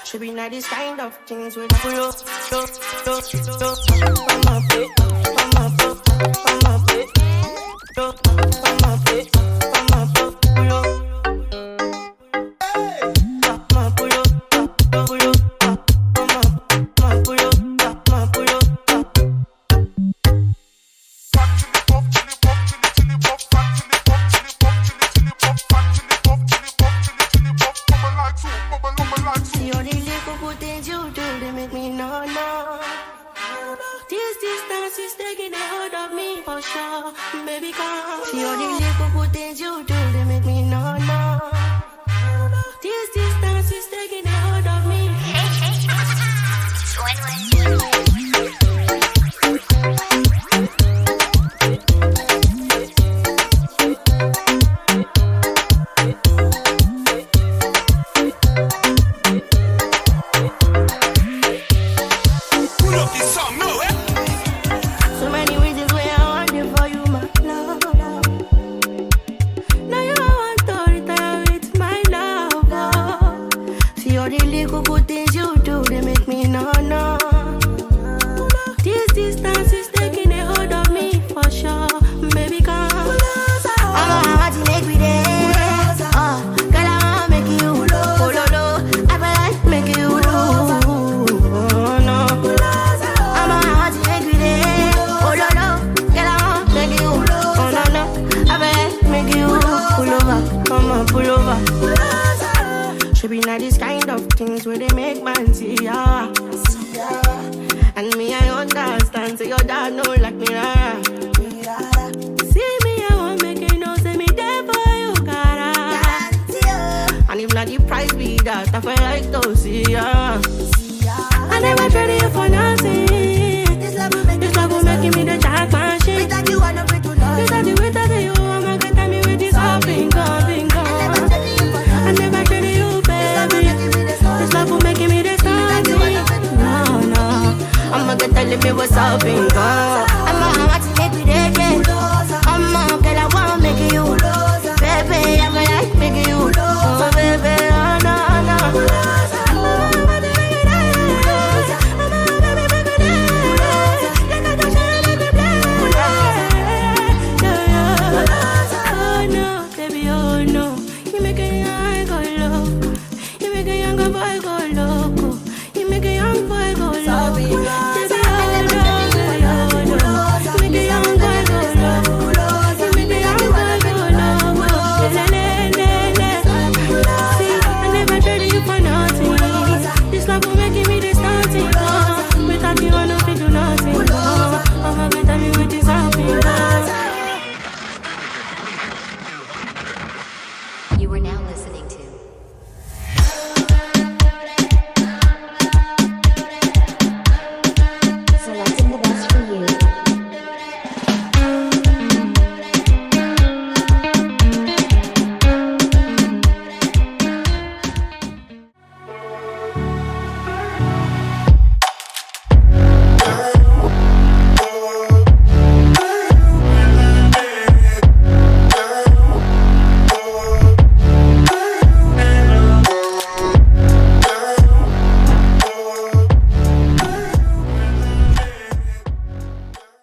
Should be not this kind of things with pull up, on my feet, on my foot, on my feet, on my feet, on my foot, pull up. Baby, come. See all the little good things you do, they make me know. This distance is taking a hold of me. So many reasons why I want it for you, my love. Now you want to retire with my love. See all the little good things you do, they make me know. This distance is taking a hold of me for sure. Baby, come. I'm a heart to make me there. Girl, I wanna make you low. I like make you low. No. I'm a heart to make me there. Girl, I wanna make you low. No. I make you pull over. Come on, pull over. Should be not this kind of things where they make man see ya. And me, I understand, so your dad know like me, rara. See me, I won't make you know, say me there for you, cara. And if not the price be that, I feel like to see ya. I never traded you for nothing. This love will make me the jack machine. Without you, I know it to love. Without you, I'm not gonna tell me with this all bingo. I never traded you, baby. This love will make me the something. No. I'm not gonna tell me what's up, bingo. I'm not to make me there. I'm not gonna wanna make you. Baby, I'm gonna like make you. Oh, baby, oh, no. Boy, go